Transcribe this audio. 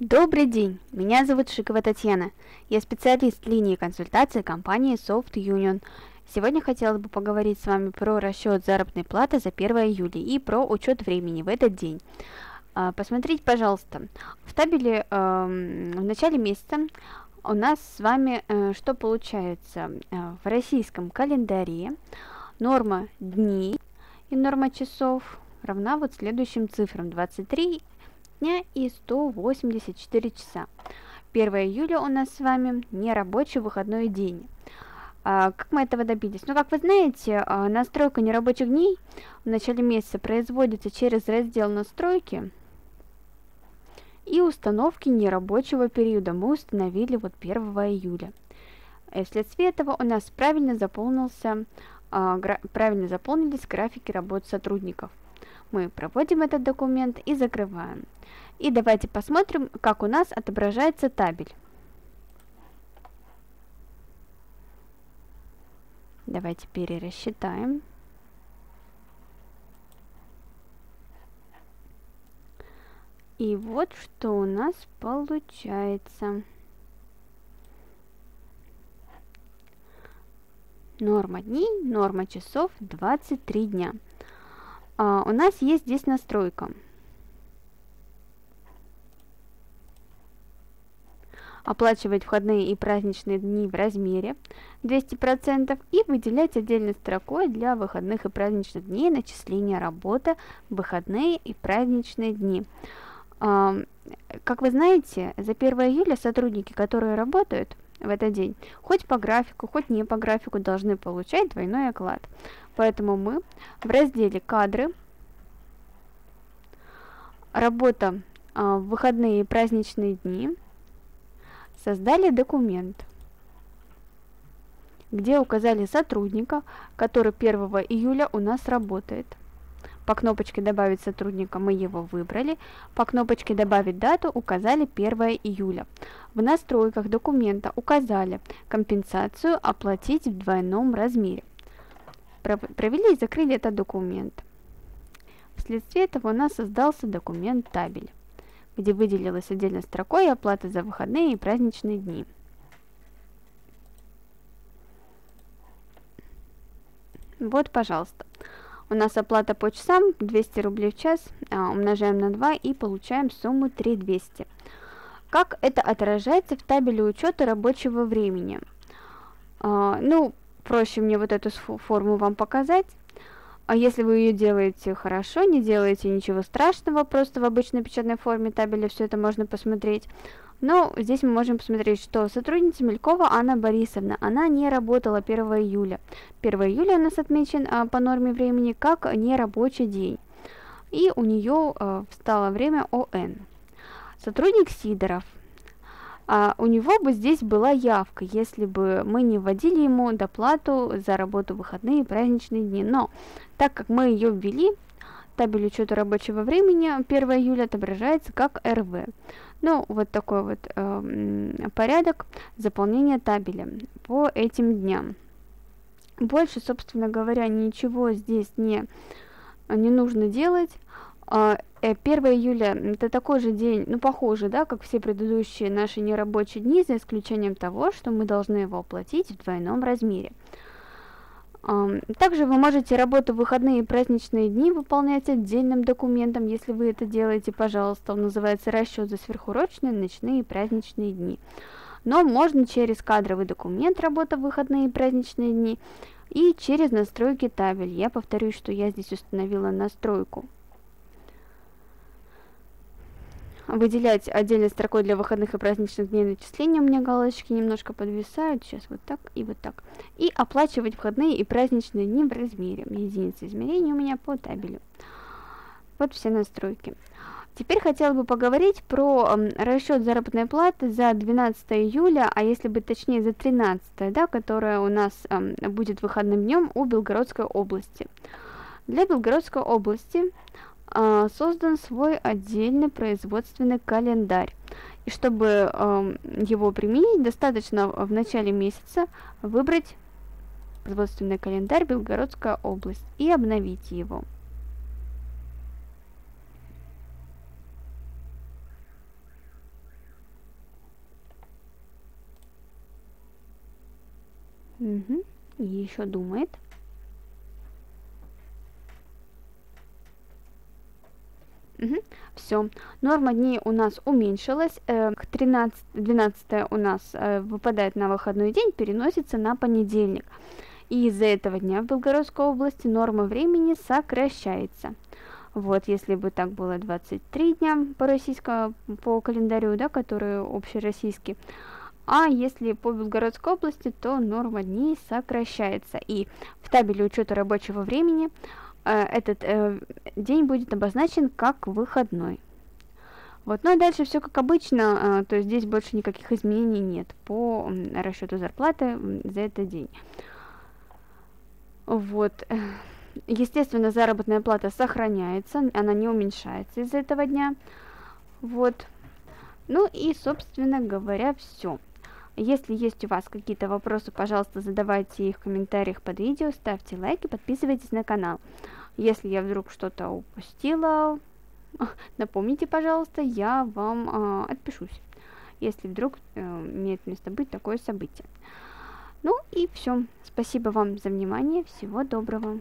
Добрый день, меня зовут Шикова Татьяна. Я специалист линии консультации компании Soft Union. Сегодня хотелось бы поговорить с вами про расчет заработной платы за 1 июля и про учет времени в этот день. Посмотрите, пожалуйста, в табеле в начале месяца у нас с вами что получается? В российском календаре норма дней и норма часов равна вот следующим цифрам: 23 дня и 184 часа. 1 июля у нас с вами нерабочий выходной день. Как мы этого добились? Ну, как вы знаете, настройка нерабочих дней в начале месяца производится через раздел настройки и установки нерабочего периода. Мы установили вот 1 июля. И вследствие этого у нас правильно заполнились графики работы сотрудников. Мы проводим этот документ и закрываем. И давайте посмотрим, как у нас отображается табель. Давайте перерасчитаем. И вот что у нас получается. Норма дней, норма часов 23 дня. У нас есть здесь настройка. Оплачивать входные и праздничные дни в размере 200% и выделять отдельной строкой для выходных и праздничных дней начисления работы в выходные и праздничные дни. Как вы знаете, за 1 июля сотрудники, которые работают в этот день, хоть по графику, хоть не по графику, должны получать двойной оклад. Поэтому мы в разделе «Кадры», «Работа в выходные и праздничные дни» создали документ, где указали сотрудника, который 1 июля у нас работает. По кнопочке «Добавить сотрудника» мы его выбрали, по кнопочке «Добавить дату» указали 1 июля. В настройках документа указали компенсацию оплатить в двойном размере. Провели и закрыли этот документ. Вследствие этого у нас создался документ табель, где выделилась отдельной строкой оплата за выходные и праздничные дни. Вот, пожалуйста. У нас оплата по часам 200 рублей в час, умножаем на 2 и получаем сумму 3200. Как это отражается в табеле учета рабочего времени? Проще мне вот эту форму вам показать. А если вы ее делаете хорошо, не делаете ничего страшного, просто в обычной печатной форме табеля все это можно посмотреть. Но здесь мы можем посмотреть, что сотрудница Мелькова Анна Борисовна, она не работала 1 июля. 1 июля у нас отмечен по норме времени как нерабочий день. И у нее встало время ОН. Сотрудник Сидоров. У него бы здесь была явка, если бы мы не вводили ему доплату за работу в выходные и праздничные дни. Но так как мы ее ввели, табель учета рабочего времени 1 июля отображается как РВ. Ну, вот такой вот порядок заполнения табеля по этим дням. Больше, собственно говоря, ничего здесь не нужно делать. 1 июля это такой же день, похоже, да, как все предыдущие наши нерабочие дни, за исключением того, что мы должны его оплатить в двойном размере. Также вы можете работу в выходные и праздничные дни выполнять отдельным документом, если вы это делаете, пожалуйста. Он называется «Расчет за сверхурочные, ночные и праздничные дни». Но можно через кадровый документ «Работа в выходные и праздничные дни» и через настройки табель. Я повторюсь, что я здесь установила настройку. Выделять отдельной строкой для выходных и праздничных дней начисления. У меня галочки немножко подвисают. Сейчас вот так и вот так. И оплачивать входные и праздничные дни в размере. Единица измерения у меня по табелю. Вот все настройки. Теперь хотела бы поговорить про расчет заработной платы за 12 июля, а если быть точнее за 13, да, которая у нас будет выходным днем у Белгородской области. Для Белгородской области создан свой отдельный производственный календарь. И чтобы его применить, достаточно в начале месяца выбрать производственный календарь Белгородская область и обновить его. Угу. И еще думает. Угу. Все. Норма дней у нас уменьшилась. 12 у нас выпадает на выходной день, переносится на понедельник. И из-за этого дня в Белгородской области норма времени сокращается. Вот, если бы так было 23 дня по календарю, да, который общероссийский, а если по Белгородской области, то норма дней сокращается. И в табеле учета рабочего времени этот день будет обозначен как выходной. Вот, ну и дальше все как обычно, то есть здесь больше никаких изменений нет по расчету зарплаты за этот день. Вот, естественно, заработная плата сохраняется, она не уменьшается из-за этого дня. Вот, ну и, собственно говоря, все. Если есть у вас какие-то вопросы, пожалуйста, задавайте их в комментариях под видео, ставьте лайки, подписывайтесь на канал. Если я вдруг что-то упустила, напомните, пожалуйста, я вам отпишусь, если вдруг имеет место быть такое событие. Ну и все. Спасибо вам за внимание. Всего доброго.